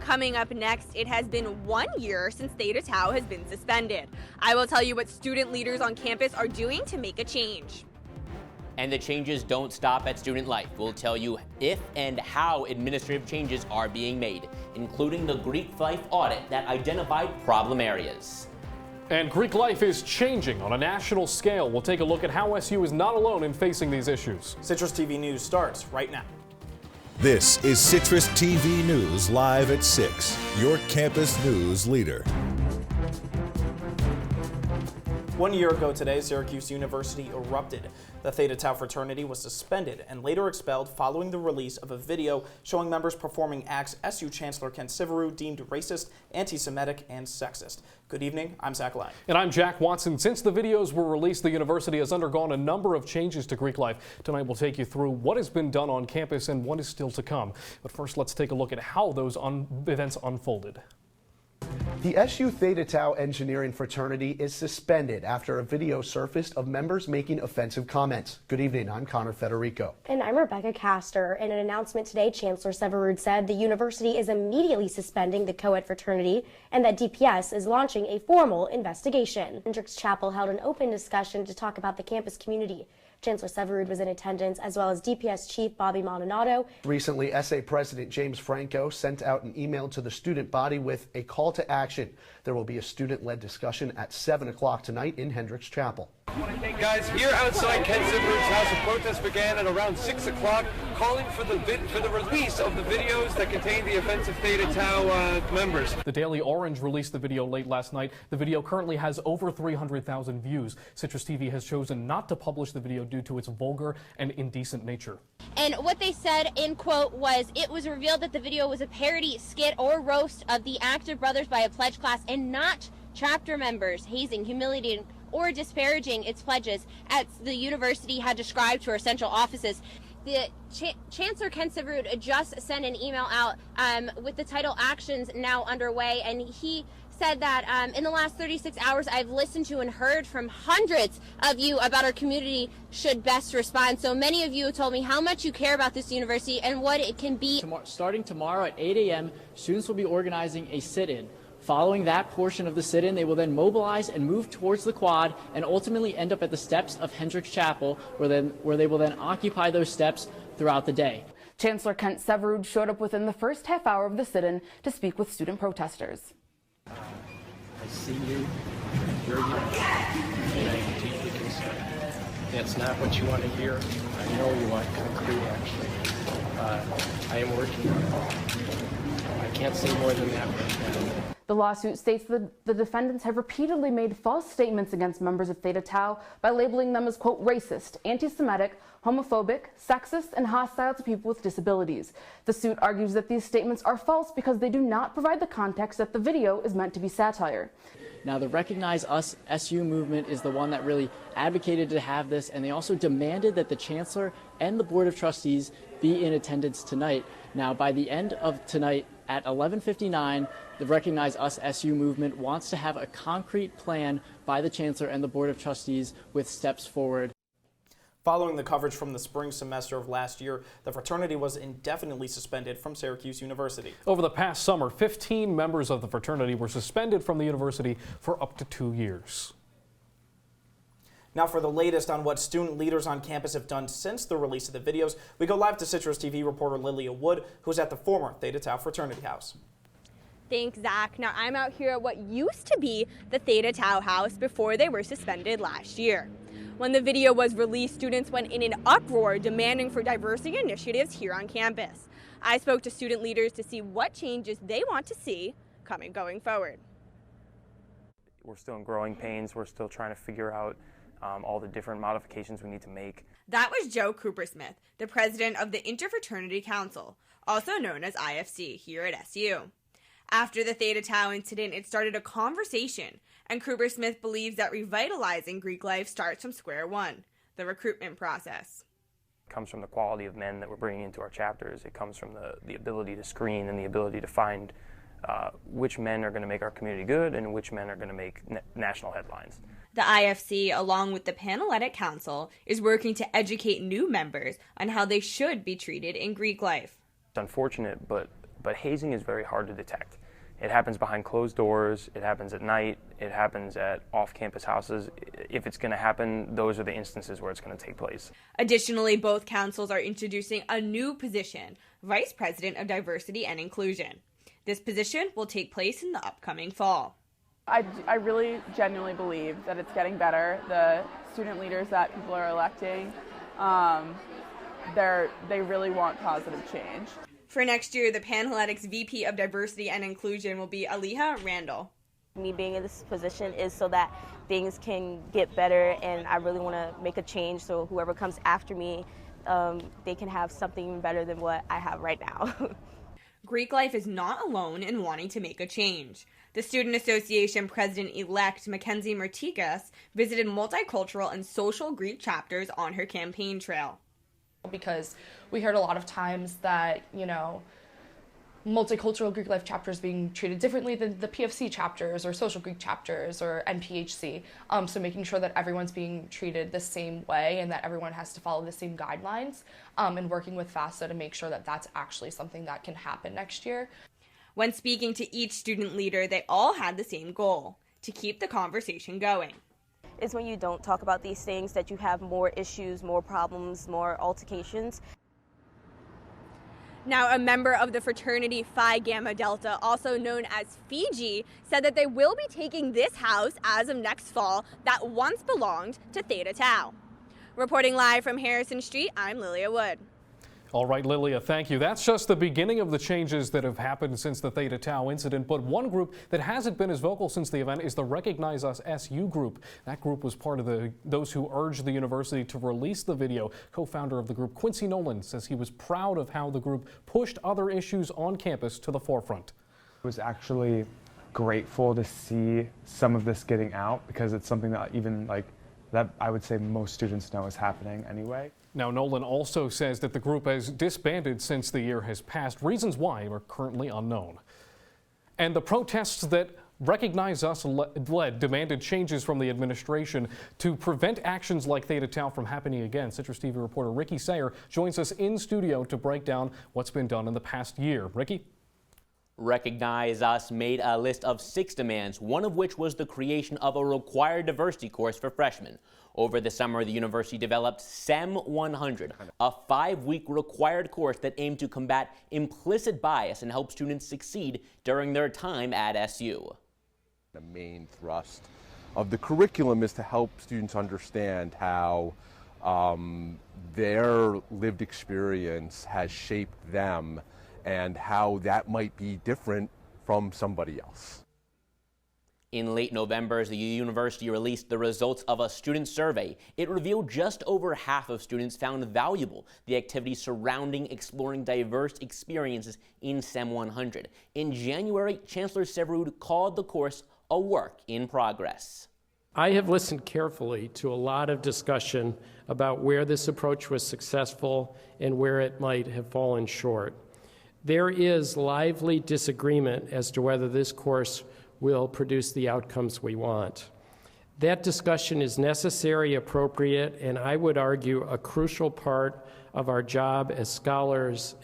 Coming up next, it has been 1 year since Theta Tau has been suspended. I will tell you what student leaders on campus are doing to make a change. And the changes don't stop at student life. We'll tell you if and how administrative changes are being made, including the Greek life audit that identified problem areas. And Greek life is changing on a national scale. We'll take a look at how SU is not alone in facing these issues. Citrus TV News starts right now. This is Citrus TV News live at 6, your campus news leader. 1 year ago today, Syracuse University erupted. The Theta Tau fraternity was suspended and later expelled following the release of a video showing members performing acts SU Chancellor Ken Siverud deemed racist, anti-Semitic, and sexist. Good evening, I'm Zach Lang. And I'm Jack Watson. Since the videos were released, the university has undergone a number of changes to Greek life. Tonight we'll take you through what has been done on campus and what is still to come. But first, let's take a look at how those events unfolded. The SU Theta Tau engineering fraternity is suspended after a video surfaced of members making offensive comments. Good evening, I'm Connor Federico. And I'm Rebecca Castor. In an announcement today, Chancellor Siverud said the university is immediately suspending the co-ed fraternity and that DPS is launching a formal investigation. Hendricks Chapel held an open discussion to talk about the campus community. Chancellor Siverud was in attendance, as well as DPS Chief Bobby Maldonado. Recently, SA President James Franco sent out an email to the student body with a call to action. There will be a student-led discussion at 7 o'clock tonight in Hendricks Chapel. Guys, here outside Ken Siverud's house, a protest began at around 6 o'clock, calling for the release of the videos that contain the offensive Theta Tau members. The Daily Orange released the video late last night. The video currently has over 300,000 views. Citrus TV has chosen not to publish the video due to its vulgar and indecent nature. And what they said, in quote, was, "It was revealed that the video was a parody, skit, or roast of the active brothers by a pledge class and not chapter members, hazing, humiliating, or disparaging its pledges, as the university had described to our central offices." The Chancellor Ken Siverud just sent an email out with the title "Actions Now Underway," and he said that in the last 36 hours, I've listened to and heard from hundreds of you about our community should best respond. So many of you told me how much you care about this university and what it can be. Starting tomorrow at 8 a.m., students will be organizing a sit-in. Following that portion of the sit-in, they will then mobilize and move towards the quad and ultimately end up at the steps of Hendricks Chapel, where they will then occupy those steps throughout the day. Chancellor Kent Siverud showed up within the first half hour of the sit-in to speak with student protesters. I see you, I hear you, and I am deeply concerned. That's not what you want to hear. I know you want concrete action. I am working on it. I can't say more than that right now. The lawsuit states that the defendants have repeatedly made false statements against members of Theta Tau by labeling them as, quote, racist, anti-Semitic, homophobic, sexist, and hostile to people with disabilities. The suit argues that these statements are false because they do not provide the context that the video is meant to be satire. Now, the Recognize Us SU movement is the one that really advocated to have this, and they also demanded that the Chancellor and the Board of Trustees be in attendance tonight. Now, by the end of tonight at 11:59, the Recognize Us SU movement wants to have a concrete plan by the Chancellor and the Board of Trustees with steps forward. Following the coverage from the spring semester of last year, the fraternity was indefinitely suspended from Syracuse University. Over the past summer, 15 members of the fraternity were suspended from the university for up to 2 years. Now for the latest on what student leaders on campus have done since the release of the videos, we go live to CitrusTV reporter Lilia Wood, who's at the former Theta Tau fraternity house. Thanks, Zach. Now I'm out here at what used to be the Theta Tau house before they were suspended last year. When the video was released, students went in an uproar demanding for diversity initiatives here on campus. I spoke to student leaders to see what changes they want to see going forward. We're still in growing pains. We're still trying to figure out all the different modifications we need to make. That was Joe Coopersmith, the president of the Interfraternity Council, also known as IFC, here at SU. After the Theta Tau incident, it started a conversation, and Coopersmith believes that revitalizing Greek life starts from square one, the recruitment process. It comes from the quality of men that we're bringing into our chapters. It comes from the ability to screen and the ability to find which men are going to make our community good and which men are going to make national headlines. The IFC, along with the Panhellenic Council, is working to educate new members on how they should be treated in Greek life. It's unfortunate, but but hazing is very hard to detect. It happens behind closed doors, it happens at night, it happens at off-campus houses. If it's going to happen, those are the instances where it's going to take place. Additionally, both councils are introducing a new position, Vice President of Diversity and Inclusion. This position will take place in the upcoming fall. I really genuinely believe that it's getting better. The student leaders that people are electing, they really want positive change. For next year, the Panhellenics VP of Diversity and Inclusion will be Aliha Randall. Me being in this position is so that things can get better, and I really want to make a change so whoever comes after me, they can have something better than what I have right now. Greek Life is not alone in wanting to make a change. The Student Association President-elect Mackenzie Martikas visited multicultural and social Greek chapters on her campaign trail. Because we heard a lot of times that, multicultural Greek life chapters being treated differently than the PFC chapters or social Greek chapters or NPHC. So making sure that everyone's being treated the same way and that everyone has to follow the same guidelines, and working with FAFSA to make sure that that's actually something that can happen next year. When speaking to each student leader, they all had the same goal: to keep the conversation going. It's when you don't talk about these things that you have more issues, more problems, more altercations. Now, a member of the fraternity Phi Gamma Delta, also known as Fiji, said that they will be taking this house as of next fall that once belonged to Theta Tau. Reporting live from Harrison Street, I'm Lilia Wood. All right, Lilia, thank you. That's just the beginning of the changes that have happened since the Theta Tau incident. But one group that hasn't been as vocal since the event is the Recognize Us SU group. That group was part of those who urged the university to release the video. Co-founder of the group, Quincy Nolan, says he was proud of how the group pushed other issues on campus to the forefront. I was actually grateful to see some of this getting out, because it's something that that I would say most students know is happening anyway. Now, Nolan also says that the group has disbanded since the year has passed. Reasons why are currently unknown. And the protests that Recognize Us led demanded changes from the administration to prevent actions like Theta Tau from happening again. CitrusTV reporter Ricky Sayer joins us in studio to break down what's been done in the past year. Ricky? Recognize Us made a list of 6 demands, one of which was the creation of a required diversity course for freshmen. Over the summer, the university developed SEM 100, a 5-week required course that aimed to combat implicit bias and help students succeed during their time at SU. The main thrust of the curriculum is to help students understand how their lived experience has shaped them and how that might be different from somebody else. In late November, the university released the results of a student survey. It revealed just over half of students found valuable the activities surrounding exploring diverse experiences in SEM 100. In January, Chancellor Severud called the course a work in progress. I have listened carefully to a lot of discussion about where this approach was successful and where it might have fallen short. There is lively disagreement as to whether this course will produce the outcomes we want. That discussion is necessary, appropriate, and I would argue a crucial part of our job as scholars.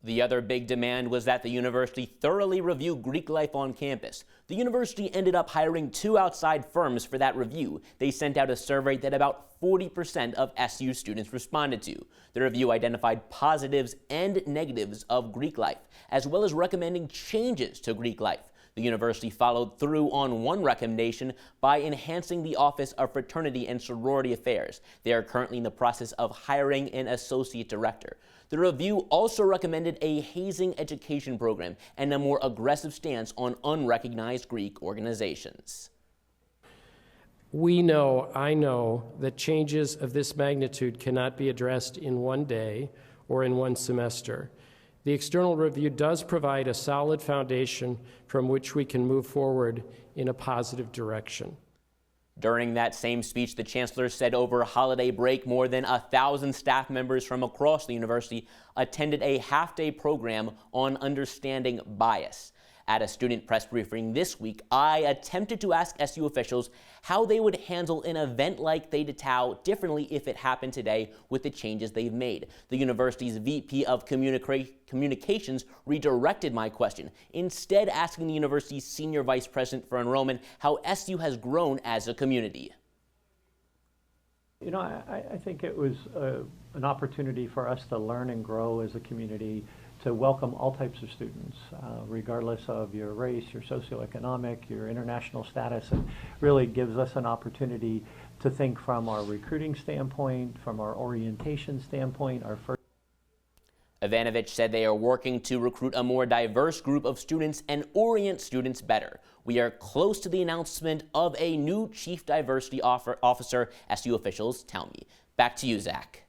The other big demand was that the university thoroughly review Greek life on campus. The university ended up hiring 2 outside firms for that review. They sent out a survey that about 40% of SU students responded to. The review identified positives and negatives of Greek life, as well as recommending changes to Greek life. The university followed through on one recommendation by enhancing the Office of Fraternity and Sorority Affairs. They are currently in the process of hiring an associate director. The review also recommended a hazing education program and a more aggressive stance on unrecognized Greek organizations. I know that changes of this magnitude cannot be addressed in one day or in one semester. The external review does provide a solid foundation from which we can move forward in a positive direction. During that same speech, the chancellor said over holiday break, more than 1,000 staff members from across the university attended a half-day program on understanding bias. At a student press briefing this week, I attempted to ask SU officials how they would handle an event like Theta Tau differently if it happened today with the changes they've made. The university's VP of Communications redirected my question, instead asking the university's Senior Vice President for Enrollment how SU has grown as a community. You know, I think it was an opportunity for us to learn and grow as a community, to welcome all types of students, regardless of your race, your socioeconomic, your international status, and really gives us an opportunity to think from our recruiting standpoint, from our orientation standpoint, our first. Ivanovich said they are working to recruit a more diverse group of students and orient students better. We are close to the announcement of a new chief diversity officer, SU officials tell me. Back to you, Zach.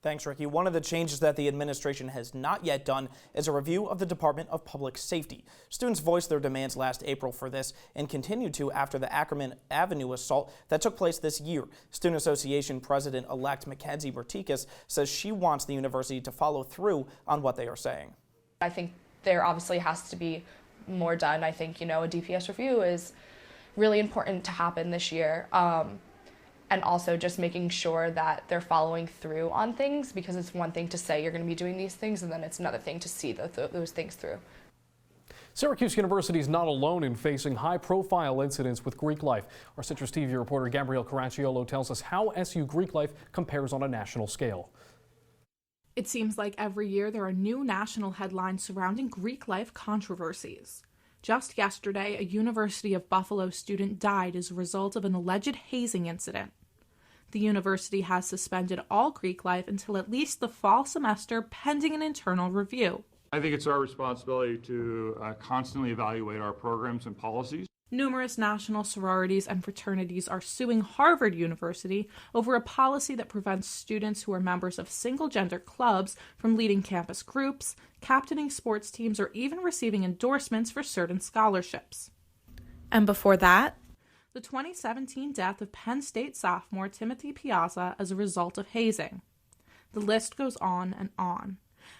Thanks, Ricky. One of the changes that the administration has not yet done is a review of the Department of Public Safety. Students voiced their demands last April for this and continued to after the Ackerman Avenue assault that took place this year. Student Association President-elect Mackenzie Bertikas says she wants the university to follow through on what they are saying. I think there obviously has to be more done. I think, a DPS review is really important to happen this year. And also just making sure that they're following through on things, because it's one thing to say you're going to be doing these things, and then it's another thing to see those things through. Syracuse University is not alone in facing high-profile incidents with Greek life. Our CitrusTV reporter Gabrielle Caracciolo tells us how SU Greek life compares on a national scale. It seems like every year there are new national headlines surrounding Greek life controversies. Just yesterday, a University of Buffalo student died as a result of an alleged hazing incident. The university has suspended all Greek life until at least the fall semester, pending an internal review. I think it's our responsibility to constantly evaluate our programs and policies. Numerous national sororities and fraternities are suing Harvard University over a policy that prevents students who are members of single-gender clubs from leading campus groups, captaining sports teams, or even receiving endorsements for certain scholarships. And before that, the 2017 death of Penn State sophomore Timothy Piazza as a result of hazing. The list goes on,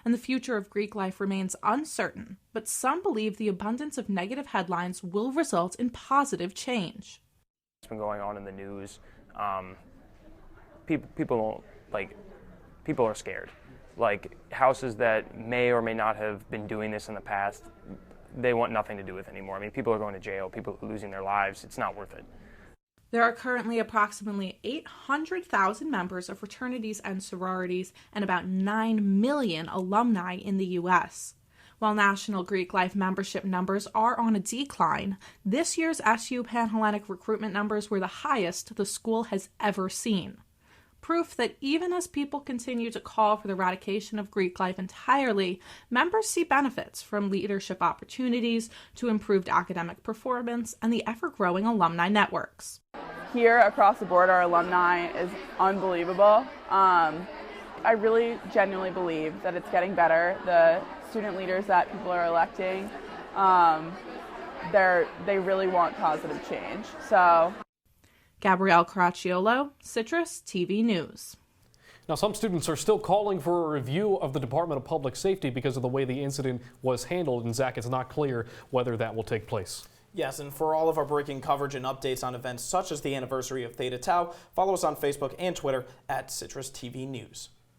and the future of Greek life remains uncertain, but some believe the abundance of negative headlines will result in positive change. It's been going on in the news. People are scared. Like, houses that may or may not have been doing this in the past, they want nothing to do with anymore. I mean, people are going to jail, people are losing their lives. It's not worth it. There are currently approximately 800,000 members of fraternities and sororities and about 9 million alumni in the U.S. While national Greek life membership numbers are on a decline, this year's SU Panhellenic recruitment numbers were the highest the school has ever seen. Proof that even as people continue to call for the eradication of Greek life entirely, members see benefits from leadership opportunities to improved academic performance and the ever-growing alumni networks. Here across the board, our alumni is unbelievable. I really genuinely believe that it's getting better. The student leaders that people are electing, they really want positive change. So. Gabrielle Caracciolo, CitrusTV News. Now, some students are still calling for a review of the Department of Public Safety because of the way the incident was handled, and Zach, it's not clear whether that will take place. Yes, and for all of our breaking coverage and updates on events such as the anniversary of Theta Tau, follow us on Facebook and Twitter at CitrusTV News.